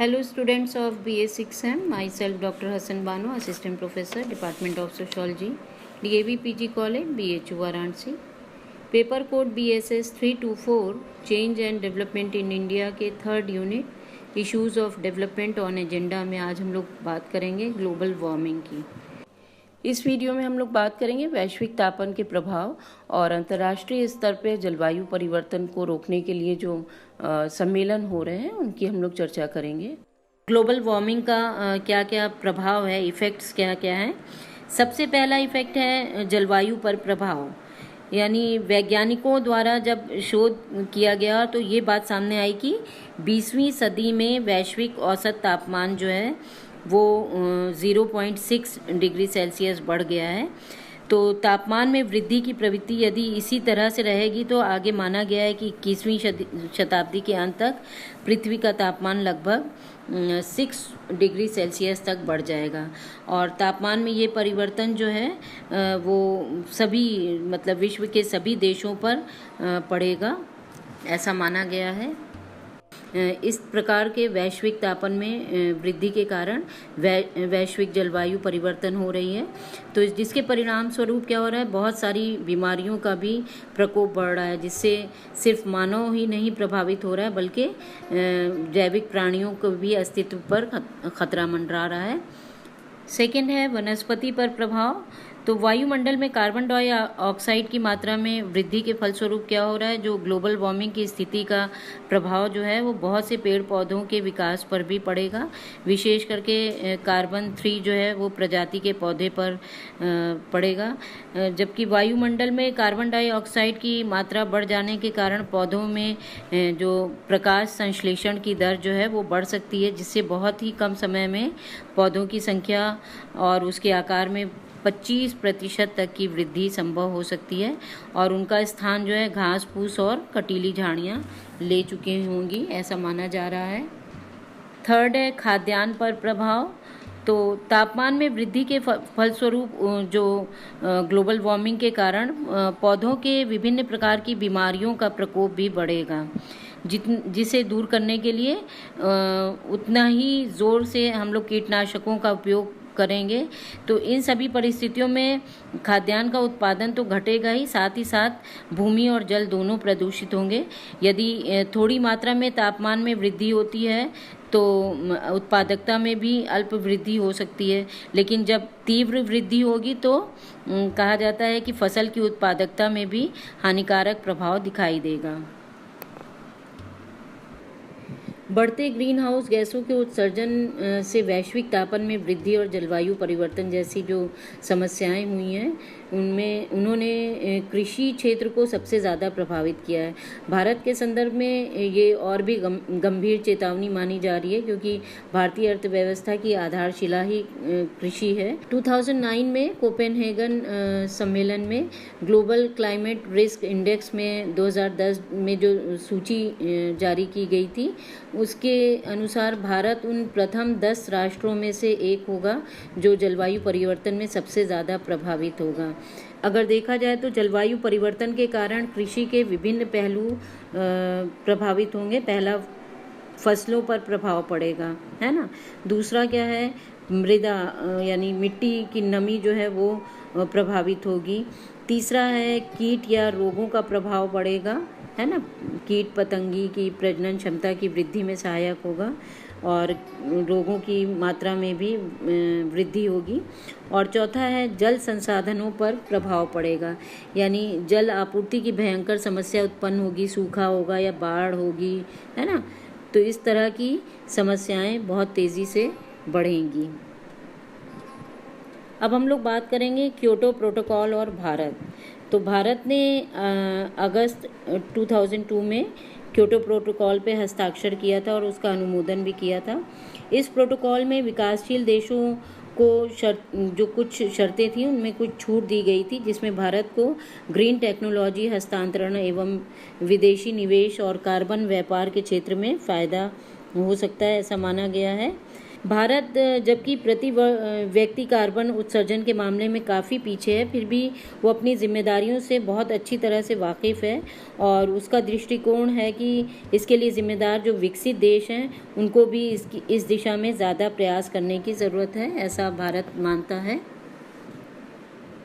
Hello students of BA 6M, myself Dr. Hassan Banu, Assistant Professor, Department of Sociology, DAV PG College, BHU Varanasi. Paper code BSS 324 change and development in India के third unit issues of development on agenda में आज हम लोग बात करेंगे global warming की। इस video में हम लोग बात करेंगे वैश्विक तापन के प्रभाव और अंतर्राष्ट्रीय स्तर पर जलवायु परिवर्तन को रोकने के लिए जो सम्मेलन हो रहे हैं उनकी हम लोग चर्चा करेंगे। ग्लोबल वार्मिंग का क्या क्या प्रभाव है, इफ़ेक्ट्स क्या क्या हैं। सबसे पहला इफ़ेक्ट है जलवायु पर प्रभाव, यानी वैज्ञानिकों द्वारा जब शोध किया गया तो ये बात सामने आई कि 20वीं सदी में वैश्विक औसत तापमान जो है वो 0.6 डिग्री सेल्सियस बढ़ गया है। तो तापमान में वृद्धि की प्रवृत्ति यदि इसी तरह से रहेगी तो आगे माना गया है कि 21वीं शताब्दी के अंत तक पृथ्वी का तापमान लगभग 6 डिग्री सेल्सियस तक बढ़ जाएगा। और तापमान में ये परिवर्तन जो है वो सभी मतलब विश्व के सभी देशों पर पड़ेगा, ऐसा माना गया है। इस प्रकार के वैश्विक तापन में वृद्धि के कारण वैश्विक जलवायु परिवर्तन हो रही है। तो जिसके परिणाम स्वरूप क्या हो रहा है, बहुत सारी बीमारियों का भी प्रकोप बढ़ रहा है, जिससे सिर्फ मानव ही नहीं प्रभावित हो रहा है बल्कि जैविक प्राणियों को भी अस्तित्व पर खतरा मंडरा रहा है। सेकेंड है वनस्पति पर प्रभाव। तो वायुमंडल में कार्बन डाइऑक्साइड की मात्रा में वृद्धि के फलस्वरूप क्या हो रहा है, जो ग्लोबल वार्मिंग की स्थिति का प्रभाव जो है वो बहुत से पेड़ पौधों के विकास पर भी पड़ेगा। विशेष करके कार्बन 3 जो है वो प्रजाति के पौधे पर पड़ेगा। जबकि वायुमंडल में कार्बन डाइऑक्साइड की मात्रा बढ़ जाने के कारण पौधों में जो प्रकाश संश्लेषण की दर जो है वो बढ़ सकती है, जिससे बहुत ही कम समय में पौधों की संख्या और उसके आकार में 25% तक की वृद्धि संभव हो सकती है और उनका स्थान जो है घास फूस और कटीली झाड़ियाँ ले चुकी होंगी, ऐसा माना जा रहा है। थर्ड है खाद्यान्न पर प्रभाव। तो तापमान में वृद्धि के फलस्वरूप जो ग्लोबल वार्मिंग के कारण पौधों के विभिन्न प्रकार की बीमारियों का प्रकोप भी बढ़ेगा, जिसे दूर करने के लिए उतना ही जोर से हम लोग कीटनाशकों का उपयोग करेंगे। तो इन सभी परिस्थितियों में खाद्यान्न का उत्पादन तो घटेगा ही, साथ ही साथ भूमि और जल दोनों प्रदूषित होंगे। यदि थोड़ी मात्रा में तापमान में वृद्धि होती है तो उत्पादकता में भी अल्प वृद्धि हो सकती है, लेकिन जब तीव्र वृद्धि होगी तो कहा जाता है कि फसल की उत्पादकता में भी हानिकारक प्रभाव दिखाई देगा। बढ़ते ग्रीन हाउस गैसों के उत्सर्जन से वैश्विक तापन में वृद्धि और जलवायु परिवर्तन जैसी जो समस्याएं हुई हैं उनमें उन्होंने कृषि क्षेत्र को सबसे ज़्यादा प्रभावित किया है। भारत के संदर्भ में ये और भी गंभीर चेतावनी मानी जा रही है, क्योंकि भारतीय अर्थव्यवस्था की आधारशिला ही कृषि है। 2009 में कोपेनहेगन सम्मेलन में ग्लोबल क्लाइमेट रिस्क इंडेक्स में 2010 में जो सूची जारी की गई थी उसके अनुसार भारत उन प्रथम 10 राष्ट्रों में से एक होगा जो जलवायु परिवर्तन में सबसे ज़्यादा प्रभावित होगा। अगर देखा जाए तो जलवायु परिवर्तन के कारण कृषि के विभिन्न पहलू प्रभावित होंगे। पहला, फसलों पर प्रभाव पड़ेगा, है ना। दूसरा क्या है, मृदा यानी मिट्टी की नमी जो है वो प्रभावित होगी। तीसरा है कीट या रोगों का प्रभाव पड़ेगा, है ना। कीट पतंगी की प्रजनन क्षमता की वृद्धि में सहायक होगा और रोगों की मात्रा में भी वृद्धि होगी। और चौथा है जल संसाधनों पर प्रभाव पड़ेगा, यानी जल आपूर्ति की भयंकर समस्या उत्पन्न होगी, सूखा होगा या बाढ़ होगी, है ना। तो इस तरह की समस्याएं बहुत तेज़ी से बढ़ेंगी। अब हम लोग बात करेंगे क्योटो प्रोटोकॉल और भारत। तो भारत ने अगस्त 2002 में क्योटो प्रोटोकॉल पे हस्ताक्षर किया था और उसका अनुमोदन भी किया था। इस प्रोटोकॉल में विकासशील देशों को जो कुछ शर्तें थी उनमें कुछ छूट दी गई थी, जिसमें भारत को ग्रीन टेक्नोलॉजी हस्तांतरण एवं विदेशी निवेश और कार्बन व्यापार के क्षेत्र में फ़ायदा हो सकता है, ऐसा माना गया है। भारत जबकि प्रति व्यक्ति कार्बन उत्सर्जन के मामले में काफ़ी पीछे है, फिर भी वो अपनी जिम्मेदारियों से बहुत अच्छी तरह से वाकिफ़ है और उसका दृष्टिकोण है कि इसके लिए जिम्मेदार जो विकसित देश हैं उनको भी इस दिशा में ज़्यादा प्रयास करने की ज़रूरत है, ऐसा भारत मानता है।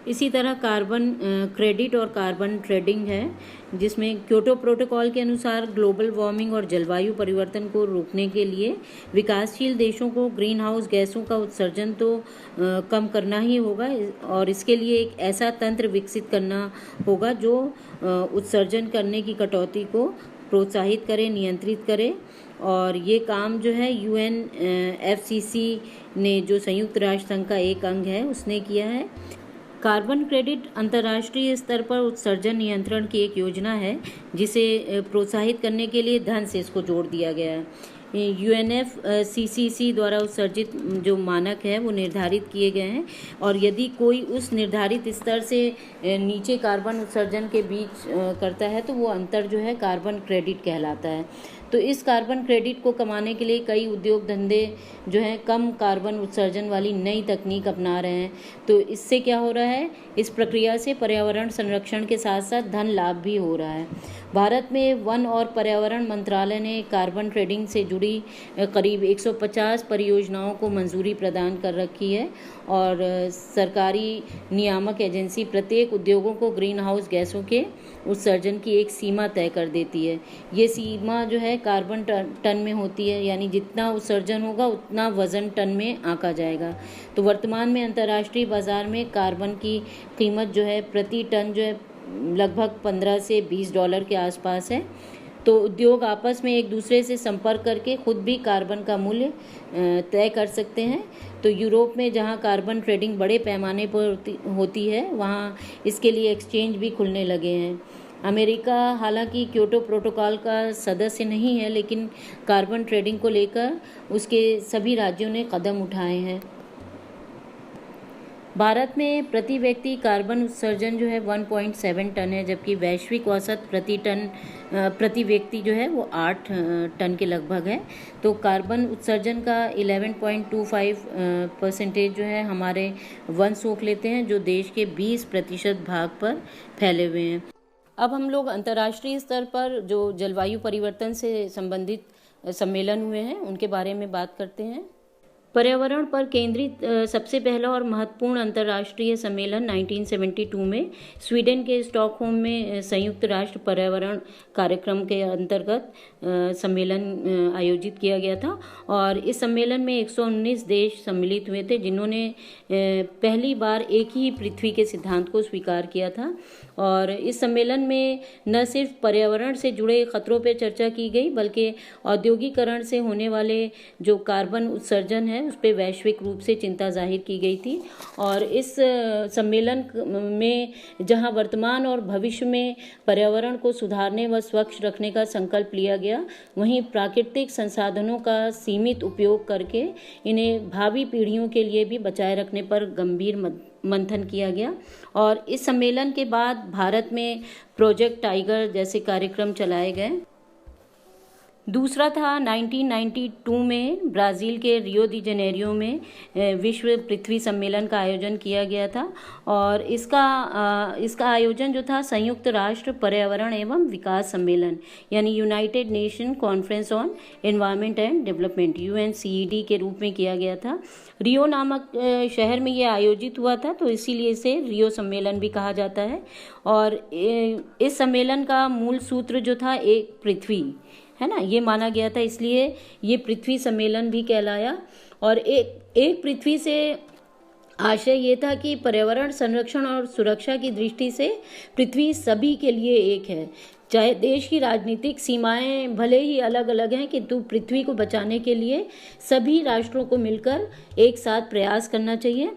इसी तरह कार्बन क्रेडिट और कार्बन ट्रेडिंग है, जिसमें क्योटो प्रोटोकॉल के अनुसार ग्लोबल वार्मिंग और जलवायु परिवर्तन को रोकने के लिए विकासशील देशों को ग्रीन हाउस गैसों का उत्सर्जन तो कम करना ही होगा और इसके लिए एक ऐसा तंत्र विकसित करना होगा जो उत्सर्जन करने की कटौती को प्रोत्साहित करे, नियंत्रित करे। और ये काम जो है UNFCCC ने, जो संयुक्त राष्ट्र संघ का एक अंग है, उसने किया है। कार्बन क्रेडिट अंतर्राष्ट्रीय स्तर पर उत्सर्जन नियंत्रण की एक योजना है जिसे प्रोत्साहित करने के लिए धन से इसको जोड़ दिया गया है। UNFCCC द्वारा उत्सर्जित जो मानक है वो निर्धारित किए गए हैं और यदि कोई उस निर्धारित स्तर से नीचे कार्बन उत्सर्जन के बीच करता है तो वो अंतर जो है कार्बन क्रेडिट कहलाता है। तो इस कार्बन क्रेडिट को कमाने के लिए कई उद्योग धंधे जो हैं कम कार्बन उत्सर्जन वाली नई तकनीक अपना रहे हैं। तो इससे क्या हो रहा है, इस प्रक्रिया से पर्यावरण संरक्षण के साथ साथ धन लाभ भी हो रहा है। भारत में वन और पर्यावरण मंत्रालय ने कार्बन ट्रेडिंग से जुड़ी करीब 150 परियोजनाओं को मंजूरी प्रदान कर रखी है और सरकारी नियामक एजेंसी प्रत्येक उद्योगों को ग्रीन हाउस गैसों के उत्सर्जन की एक सीमा तय कर देती है। ये सीमा जो है कार्बन टन में होती है, यानी जितना उत्सर्जन होगा उतना वज़न टन में आंका जाएगा। तो वर्तमान में अंतर्राष्ट्रीय बाजार में कार्बन की कीमत जो है प्रति टन जो है लगभग $15 से $20 के आसपास है। तो उद्योग आपस में एक दूसरे से संपर्क करके खुद भी कार्बन का मूल्य तय कर सकते हैं। तो यूरोप में जहां कार्बन ट्रेडिंग बड़े पैमाने पर होती है वहां इसके लिए एक्सचेंज भी खुलने लगे हैं। अमेरिका हालांकि क्योटो प्रोटोकॉल का सदस्य नहीं है, लेकिन कार्बन ट्रेडिंग को लेकर उसके सभी राज्यों ने कदम उठाए हैं। भारत में प्रति व्यक्ति कार्बन उत्सर्जन जो है 1.7 टन है, जबकि वैश्विक औसत प्रति व्यक्ति जो है वो 8 टन के लगभग है। तो कार्बन उत्सर्जन का 11.25% जो है हमारे वन सोख लेते हैं, जो देश के 20% भाग पर फैले हुए हैं। अब हम लोग अंतर्राष्ट्रीय स्तर पर जो जलवायु परिवर्तन से संबंधित सम्मेलन हुए हैं उनके बारे में बात करते हैं। पर्यावरण पर केंद्रित सबसे पहला और महत्वपूर्ण अंतर्राष्ट्रीय सम्मेलन 1972 में स्वीडन के स्टॉकहोम में संयुक्त राष्ट्र पर्यावरण कार्यक्रम के अंतर्गत सम्मेलन आयोजित किया गया था और इस सम्मेलन में 119 देश सम्मिलित हुए थे, जिन्होंने पहली बार एक ही पृथ्वी के सिद्धांत को स्वीकार किया था। और इस सम्मेलन में न सिर्फ पर्यावरण से जुड़े खतरों पर चर्चा की गई, बल्कि औद्योगिकरण से होने वाले जो कार्बन उत्सर्जन है उस पर वैश्विक रूप से चिंता जाहिर की गई थी। और इस सम्मेलन में जहां वर्तमान और भविष्य में पर्यावरण को सुधारने व स्वच्छ रखने का संकल्प लिया गया, वहीं प्राकृतिक संसाधनों का सीमित उपयोग करके इन्हें भावी पीढ़ियों के लिए भी बचाए रखने पर गंभीर मंथन किया गया। और इस सम्मेलन के बाद भारत में प्रोजेक्ट टाइगर जैसे कार्यक्रम चलाए गए। दूसरा था 1992 में ब्राज़ील के रियो दी जेनेरियो में विश्व पृथ्वी सम्मेलन का आयोजन किया गया था और इसका आयोजन जो था संयुक्त राष्ट्र पर्यावरण एवं विकास सम्मेलन यानी United nation conference on environment and development UNCED के रूप में किया गया था। रियो नामक शहर में ये आयोजित हुआ था, तो इसीलिए इसे रियो सम्मेलन भी कहा जाता है। और इस सम्मेलन का मूल सूत्र जो था एक पृथ्वी है ना, ये माना गया था, इसलिए ये पृथ्वी सम्मेलन भी कहलाया। और एक पृथ्वी से आशय ये था कि पर्यावरण संरक्षण और सुरक्षा की दृष्टि से पृथ्वी सभी के लिए एक है। चाहे देश की राजनीतिक सीमाएं भले ही अलग अलग हैं, किंतु पृथ्वी को बचाने के लिए सभी राष्ट्रों को मिलकर एक साथ प्रयास करना चाहिए।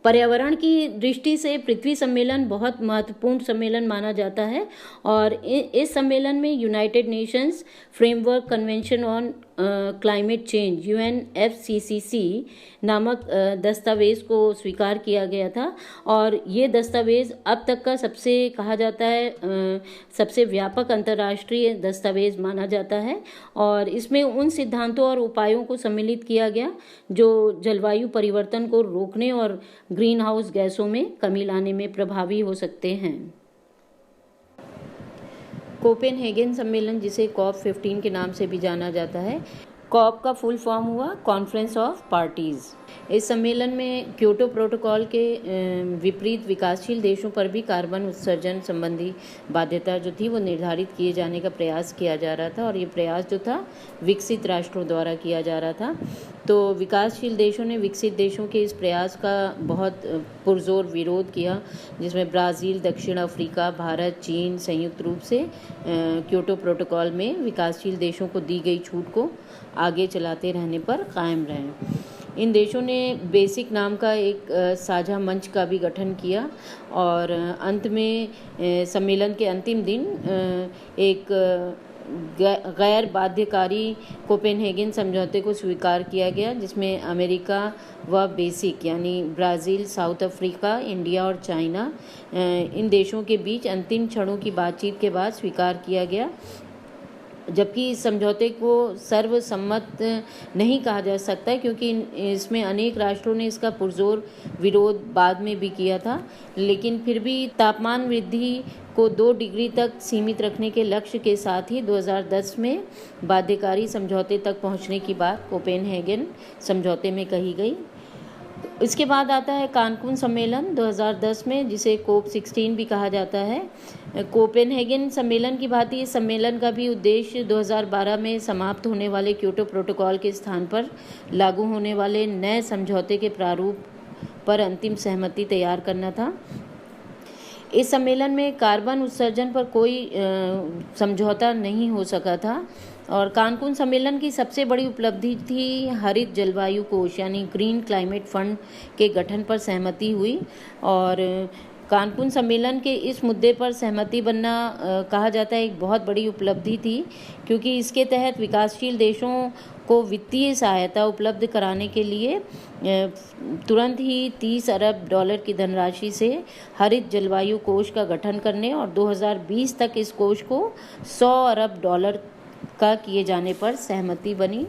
पर्यावरण की दृष्टि से पृथ्वी सम्मेलन बहुत महत्वपूर्ण सम्मेलन माना जाता है और इस सम्मेलन में United Nations framework convention on climate change UNFCCC नामक दस्तावेज़ को स्वीकार किया गया था और ये दस्तावेज़ अब तक का सबसे कहा जाता है सबसे व्यापक अंतर्राष्ट्रीय दस्तावेज़ माना जाता है और इसमें उन सिद्धांतों और उपायों को सम्मिलित किया गया जो जलवायु परिवर्तन को रोकने और ग्रीन हाउस गैसों में कमी लाने में प्रभावी हो सकते हैं। कोपेनहेगन सम्मेलन, जिसे COP15 के नाम से भी जाना जाता है, कॉप का फुल फॉर्म हुआ कॉन्फ्रेंस ऑफ पार्टीज। इस सम्मेलन में क्योटो प्रोटोकॉल के विपरीत विकासशील देशों पर भी कार्बन उत्सर्जन संबंधी बाध्यता जो थी वो निर्धारित किए जाने का प्रयास किया जा रहा था और ये प्रयास जो था विकसित राष्ट्रों द्वारा किया जा रहा था। तो विकासशील देशों ने विकसित देशों के इस प्रयास का बहुत पुरजोर विरोध किया, जिसमें ब्राज़ील, दक्षिण अफ्रीका, भारत, चीन संयुक्त रूप से क्योटो प्रोटोकॉल में विकासशील देशों को दी गई छूट को आगे चलाते रहने पर कायम रहे। इन देशों ने बेसिक नाम का एक साझा मंच का भी गठन किया और अंत में सम्मेलन के अंतिम दिन एक गैर बाध्यकारी कोपेनहेगन समझौते को स्वीकार किया गया, जिसमें अमेरिका व बेसिक यानी ब्राज़ील, साउथ अफ्रीका, इंडिया और चाइना इन देशों के बीच अंतिम क्षणों की बातचीत के बाद स्वीकार किया गया। जबकि इस समझौते को सर्वसम्मत नहीं कहा जा सकता क्योंकि इसमें अनेक राष्ट्रों ने इसका पुरजोर विरोध बाद में भी किया था, लेकिन फिर भी तापमान वृद्धि को 2 डिग्री तक सीमित रखने के लक्ष्य के साथ ही 2010 में बाध्यकारी समझौते तक पहुंचने की बात कोपेनहेगन समझौते में कही गई। इसके बाद आता है कानकुन सम्मेलन 2010 में, जिसे COP16 भी कहा जाता है। कोपेनहेगन सम्मेलन की भांति इस सम्मेलन का भी उद्देश्य 2012 में समाप्त होने वाले क्योटो प्रोटोकॉल के स्थान पर लागू होने वाले नए समझौते के प्रारूप पर अंतिम सहमति तैयार करना था। इस सम्मेलन में कार्बन उत्सर्जन पर कोई समझौता नहीं हो सका था और कानकुन सम्मेलन की सबसे बड़ी उपलब्धि थी हरित जलवायु कोष यानी ग्रीन क्लाइमेट फंड के गठन पर सहमति हुई और कानकुन सम्मेलन के इस मुद्दे पर सहमति बनना कहा जाता है एक बहुत बड़ी उपलब्धि थी, क्योंकि इसके तहत विकासशील देशों को वित्तीय सहायता उपलब्ध कराने के लिए तुरंत ही $30 अरब की धनराशि से हरित जलवायु कोष का गठन करने और 2020 तक इस कोष को $100 अरब का किए जाने पर सहमति बनी।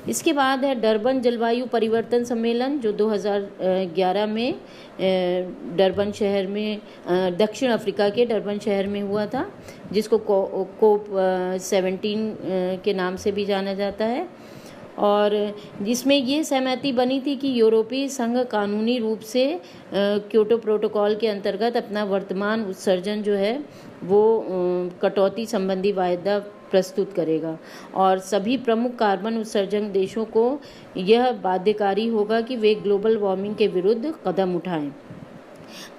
इसके बाद है डरबन जलवायु परिवर्तन सम्मेलन, जो 2011 में डरबन शहर में दक्षिण अफ्रीका के डरबन शहर में हुआ था, जिसको COP17 के नाम से भी जाना जाता है और जिसमें ये सहमति बनी थी कि यूरोपीय संघ कानूनी रूप से क्योटो प्रोटोकॉल के अंतर्गत अपना वर्तमान उत्सर्जन जो है वो कटौती संबंधी वायदा प्रस्तुत करेगा और सभी प्रमुख कार्बन उत्सर्जन देशों को यह बाध्यकारी होगा कि वे ग्लोबल वार्मिंग के विरुद्ध कदम उठाएं।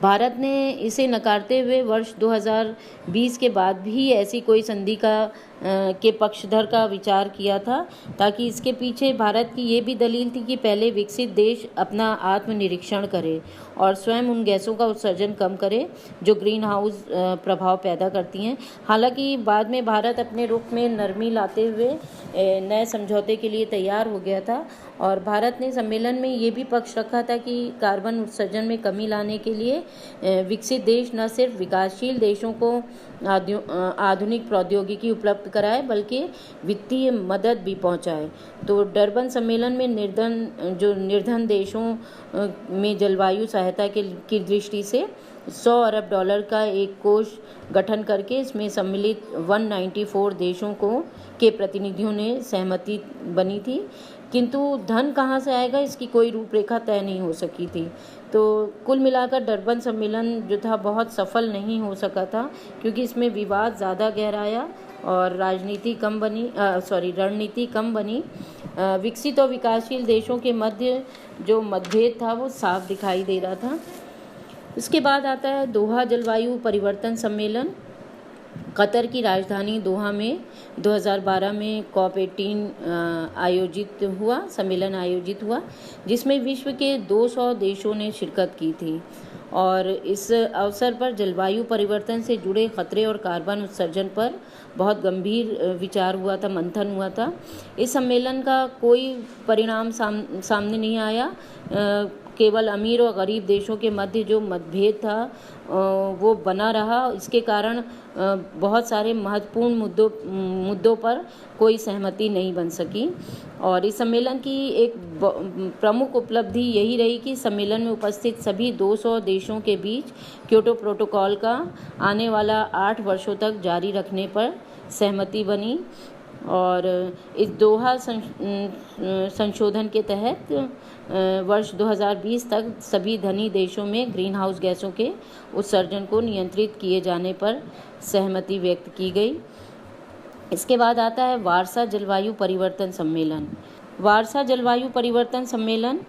भारत ने इसे नकारते हुए वर्ष 2020 के बाद भी ऐसी कोई संधि के पक्षधर का विचार किया था, ताकि इसके पीछे भारत की ये भी दलील थी कि पहले विकसित देश अपना आत्मनिरीक्षण करे और स्वयं उन गैसों का उत्सर्जन कम करे जो ग्रीन हाउस प्रभाव पैदा करती हैं। हालांकि बाद में भारत अपने रुख में नरमी लाते हुए नए समझौते के लिए तैयार हो गया था और भारत ने सम्मेलन में ये भी पक्ष रखा था कि कार्बन उत्सर्जन में कमी लाने के लिए विकसित देश न सिर्फ विकासशील देशों को आधुनिक प्रौद्योगिकी उपलब्ध कराए बल्कि वित्तीय मदद भी पहुंचाए। तो डरबन सम्मेलन में निर्धन देशों में जलवायु सहायता की दृष्टि से $100 अरब का एक कोष गठन करके इसमें सम्मिलित 194 देशों के प्रतिनिधियों ने सहमति बनी थी, किंतु धन कहाँ से आएगा इसकी कोई रूपरेखा तय नहीं हो सकी थी। तो कुल मिलाकर डरबन सम्मेलन जो था बहुत सफल नहीं हो सका था, क्योंकि इसमें विवाद ज़्यादा गहराया और रणनीति कम बनी। विकसित और विकासशील देशों के मध्य जो मतभेद था वो साफ दिखाई दे रहा था। इसके बाद आता है दोहा जलवायु परिवर्तन सम्मेलन। कतर की राजधानी दोहा में 2012 में COP18 सम्मेलन आयोजित हुआ, जिसमें विश्व के 200 देशों ने शिरकत की थी और इस अवसर पर जलवायु परिवर्तन से जुड़े खतरे और कार्बन उत्सर्जन पर बहुत गंभीर विचार हुआ था, मंथन हुआ था। इस सम्मेलन का कोई परिणाम सामने नहीं आया। केवल अमीर और गरीब देशों के मध्य जो मतभेद था वो बना रहा। इसके कारण बहुत सारे महत्वपूर्ण मुद्दों पर कोई सहमति नहीं बन सकी। और इस सम्मेलन की एक प्रमुख उपलब्धि यही रही कि सम्मेलन में उपस्थित सभी 200 देशों के बीच क्योटो प्रोटोकॉल का आने वाला 8 वर्षों तक जारी रखने पर सहमति बनी। और इस दोहा संशोधन के तहत वर्ष 2020 तक सभी धनी देशों में ग्रीन हाउस गैसों के उत्सर्जन को नियंत्रित किए जाने पर सहमति व्यक्त की गई। इसके बाद आता है वार्सा जलवायु परिवर्तन सम्मेलन। वार्सा जलवायु परिवर्तन सम्मेलन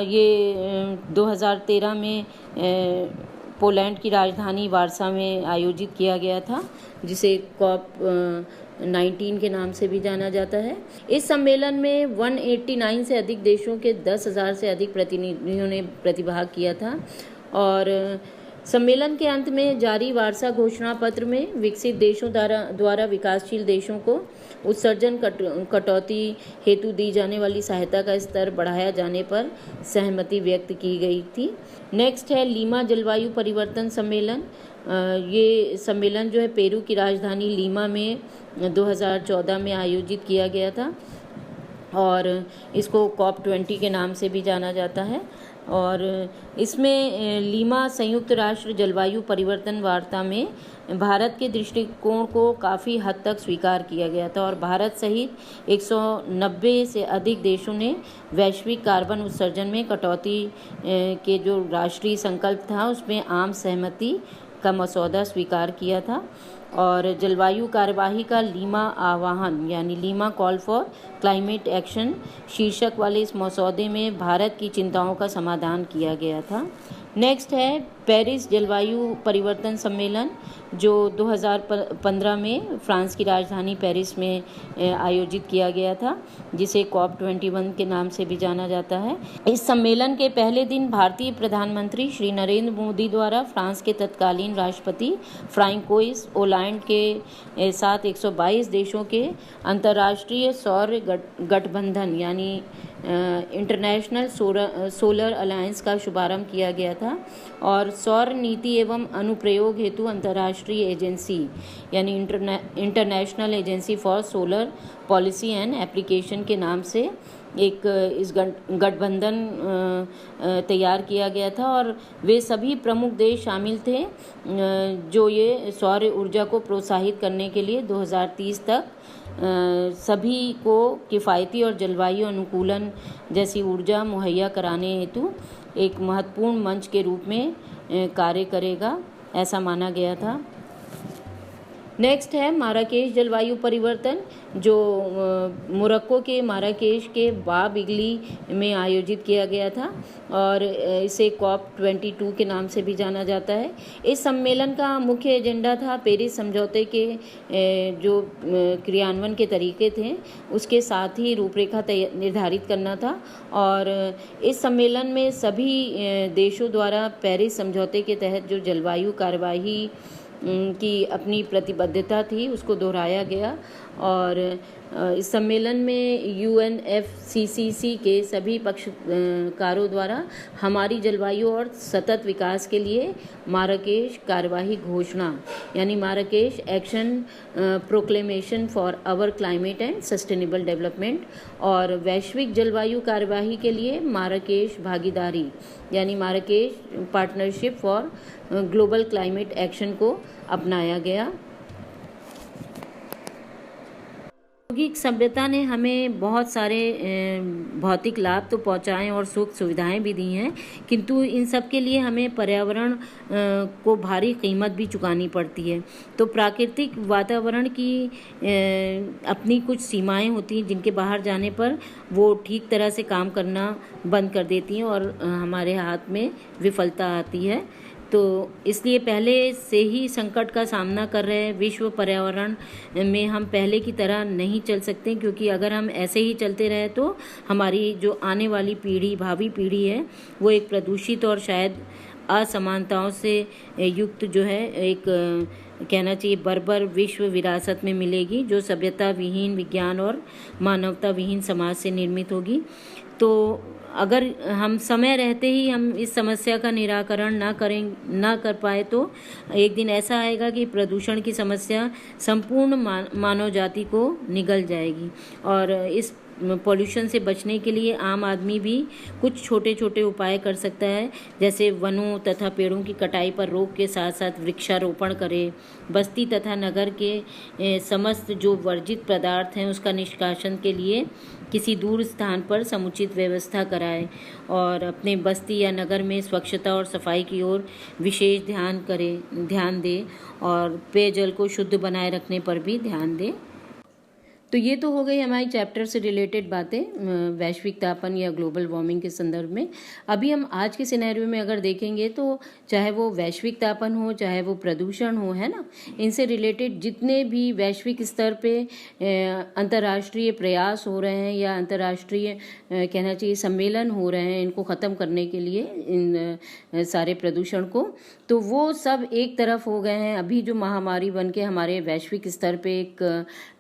ये 2013 में पोलैंड की राजधानी वार्सा में आयोजित किया गया था, जिसे COP19 के नाम से भी जाना जाता है। इस सम्मेलन में 189 से अधिक देशों के 10,000 से अधिक प्रतिनिधियों ने प्रतिभाग किया था। और सम्मेलन के अंत में जारी वार्सा घोषणा पत्र में विकसित देशों द्वारा विकासशील देशों को उत्सर्जन कटौती हेतु दी जाने वाली सहायता का स्तर बढ़ाया जाने पर सहमति व्यक्त की गई थी। नेक्स्ट है लीमा जलवायु परिवर्तन सम्मेलन। ये सम्मेलन जो है पेरू की राजधानी लीमा में 2014 में आयोजित किया गया था और इसको COP20 के नाम से भी जाना जाता है। और इसमें लीमा संयुक्त राष्ट्र जलवायु परिवर्तन वार्ता में भारत के दृष्टिकोण को काफ़ी हद तक स्वीकार किया गया था और भारत सहित 190 से अधिक देशों ने वैश्विक कार्बन उत्सर्जन में कटौती के जो राष्ट्रीय संकल्प था उसमें आम सहमति का मसौदा स्वीकार किया था। और जलवायु कार्यवाही का लीमा आह्वान यानी Lima call for climate action शीर्षक वाले इस मसौदे में भारत की चिंताओं का समाधान किया गया था। नेक्स्ट है पेरिस जलवायु परिवर्तन सम्मेलन, जो 2015 में फ्रांस की राजधानी पेरिस में आयोजित किया गया था, जिसे COP21 के नाम से भी जाना जाता है। इस सम्मेलन के पहले दिन भारतीय प्रधानमंत्री श्री नरेंद्र मोदी द्वारा फ्रांस के तत्कालीन राष्ट्रपति फ्रांकोइस ओलांड के साथ 122 देशों के अंतर्राष्ट्रीय सौर गठबंधन यानी इंटरनेशनल सोलर अलायंस का शुभारंभ किया गया था और सौर नीति एवं अनुप्रयोग हेतु अंतर्राष्ट्रीय एजेंसी यानी international agency for solar policy and application के नाम से एक इस गठबंधन तैयार किया गया था। और वे सभी प्रमुख देश शामिल थे जो ये सौर ऊर्जा को प्रोत्साहित करने के लिए 2030 तक सभी को किफ़ायती और जलवायु अनुकूलन जैसी ऊर्जा मुहैया कराने हेतु एक महत्वपूर्ण मंच के रूप में कार्य करेगा, ऐसा माना गया था। नेक्स्ट है माराकेश जलवायु परिवर्तन, जो मोरक्को के माराकेश के बाब इगली में आयोजित किया गया था और इसे COP22 के नाम से भी जाना जाता है। इस सम्मेलन का मुख्य एजेंडा था पेरिस समझौते के जो क्रियान्वयन के तरीके थे उसके साथ ही रूपरेखा निर्धारित करना था। और इस सम्मेलन में सभी देशों द्वारा पेरिस समझौते के तहत जो जलवायु कार्यवाही की अपनी प्रतिबद्धता थी उसको दोहराया गया। और इस सम्मेलन में UNFCCC के सभी पक्षकारों द्वारा हमारी जलवायु और सतत विकास के लिए माराकेश कार्यवाही घोषणा यानी Marrakesh action proclamation for our climate and sustainable development और वैश्विक जलवायु कार्यवाही के लिए माराकेश भागीदारी यानी Marrakesh partnership for global climate action को अपनाया गया। औद्योगिक सभ्यता ने हमें बहुत सारे भौतिक लाभ तो पहुंचाए और सुख सुविधाएं भी दी हैं, किंतु इन सब के लिए हमें पर्यावरण को भारी कीमत भी चुकानी पड़ती है। तो प्राकृतिक वातावरण की अपनी कुछ सीमाएं होती हैं जिनके बाहर जाने पर वो ठीक तरह से काम करना बंद कर देती हैं और हमारे हाथ में विफलता आती है। तो इसलिए पहले से ही संकट का सामना कर रहे विश्व पर्यावरण में हम पहले की तरह नहीं चल सकते, क्योंकि अगर हम ऐसे ही चलते रहे तो हमारी जो आने वाली पीढ़ी भावी पीढ़ी है वो एक प्रदूषित और शायद असमानताओं से युक्त जो है एक कहना चाहिए बर्बर विश्व विरासत में मिलेगी, जो सभ्यता विहीन, विज्ञान और मानवता विहीन समाज से निर्मित होगी। तो अगर हम समय रहते ही हम इस समस्या का निराकरण ना कर पाए तो एक दिन ऐसा आएगा कि प्रदूषण की समस्या संपूर्ण मानव जाति को निगल जाएगी। और इस पॉल्यूशन से बचने के लिए आम आदमी भी कुछ छोटे छोटे उपाय कर सकता है, जैसे वनों तथा पेड़ों की कटाई पर रोक के साथ साथ वृक्षारोपण करे, बस्ती तथा नगर के समस्त जो वर्जित पदार्थ हैं उसका निष्कासन के लिए किसी दूर स्थान पर समुचित व्यवस्था कराए, और अपने बस्ती या नगर में स्वच्छता और सफाई की ओर विशेष ध्यान दे, और पेयजल को शुद्ध बनाए रखने पर भी ध्यान दे। तो ये तो हो गई हमारी चैप्टर से रिलेटेड बातें वैश्विक तापन या ग्लोबल वार्मिंग के संदर्भ में। अभी हम आज के सिनेरियो में अगर देखेंगे तो चाहे वो वैश्विक तापन हो, चाहे वो प्रदूषण हो, है ना, इनसे रिलेटेड जितने भी वैश्विक स्तर पे अंतर्राष्ट्रीय प्रयास हो रहे हैं या अंतर्राष्ट्रीय कहना चाहिए सम्मेलन हो रहे हैं इनको ख़त्म करने के लिए, इन सारे प्रदूषण को, तो वो सब एक तरफ हो गए हैं। अभी जो महामारी बन के हमारे वैश्विक स्तर पे एक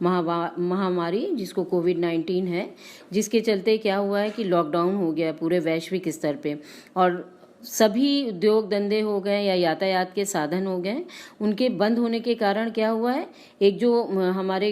महामारी जिसको कोविड-19 है, जिसके चलते क्या हुआ है कि लॉकडाउन हो गया पूरे वैश्विक स्तर पे, और सभी उद्योग धंधे हो गए या यातायात के साधन हो गए, उनके बंद होने के कारण क्या हुआ है, एक जो हमारे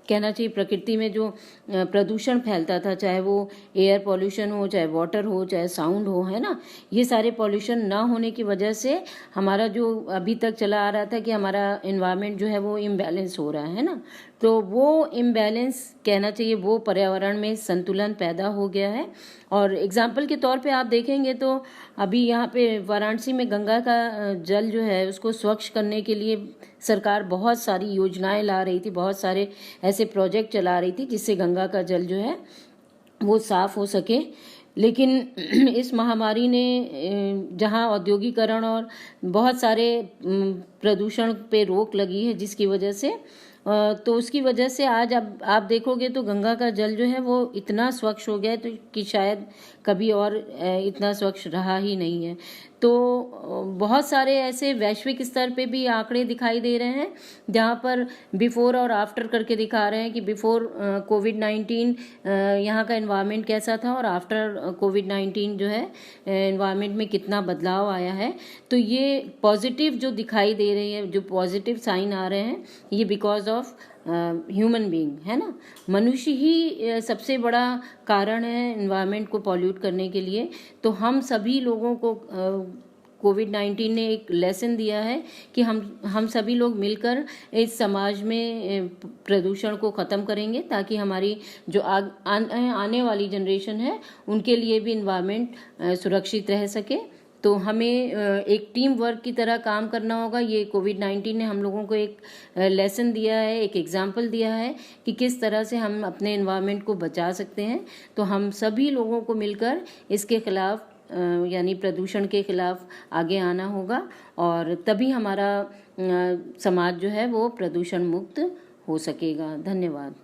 कहना चाहिए प्रकृति में जो प्रदूषण फैलता था, चाहे वो एयर पॉल्यूशन हो, चाहे वाटर हो, चाहे साउंड हो, है ना, ये सारे पॉल्यूशन ना होने की वजह से हमारा जो अभी तक चला आ रहा था कि हमारा एनवायरनमेंट जो है वो इम्बैलेंस हो रहा है ना, तो वो इम्बैलेंस कहना चाहिए वो पर्यावरण में संतुलन पैदा हो गया है। और एग्जाम्पल के तौर पे आप देखेंगे तो अभी यहाँ पे वाराणसी में गंगा का जल जो है उसको स्वच्छ करने के लिए सरकार बहुत सारी योजनाएं ला रही थी, बहुत सारे ऐसे प्रोजेक्ट चला रही थी जिससे गंगा का जल जो है वो साफ हो सके। लेकिन इस महामारी ने जहां औद्योगिकरण और बहुत सारे प्रदूषण पे रोक लगी है, जिसकी वजह से तो उसकी वजह से आज अब आप देखोगे तो गंगा का जल जो है वो इतना स्वच्छ हो गया है तो कि शायद कभी और इतना स्वच्छ रहा ही नहीं है। तो बहुत सारे ऐसे वैश्विक स्तर पे भी आंकड़े दिखाई दे रहे हैं जहाँ पर बिफोर और आफ्टर करके दिखा रहे हैं कि बिफोर कोविड-19 यहाँ का एनवायरनमेंट कैसा था और आफ्टर कोविड-19 जो है एनवायरनमेंट में कितना बदलाव आया है। तो ये पॉजिटिव जो दिखाई दे रही है, जो पॉजिटिव साइन आ रहे हैं, ये बिकॉज ऑफ ह्यूमन बीइंग, है ना, मनुष्य ही सबसे बड़ा कारण है एनवायरनमेंट को पॉल्यूट करने के लिए। तो हम सभी लोगों को कोविड-19 ने एक लेसन दिया है कि हम सभी लोग मिलकर इस समाज में प्रदूषण को ख़त्म करेंगे, ताकि हमारी जो आने वाली जनरेशन है उनके लिए भी एनवायरनमेंट सुरक्षित रह सके। तो हमें एक टीम वर्क की तरह काम करना होगा। ये कोविड-19 ने हम लोगों को एक लेसन दिया है, एक एग्जाम्पल दिया है कि किस तरह से हम अपने एनवायरनमेंट को बचा सकते हैं। तो हम सभी लोगों को मिलकर इसके खिलाफ यानी प्रदूषण के खिलाफ आगे आना होगा, और तभी हमारा समाज जो है वो प्रदूषण मुक्त हो सकेगा। धन्यवाद।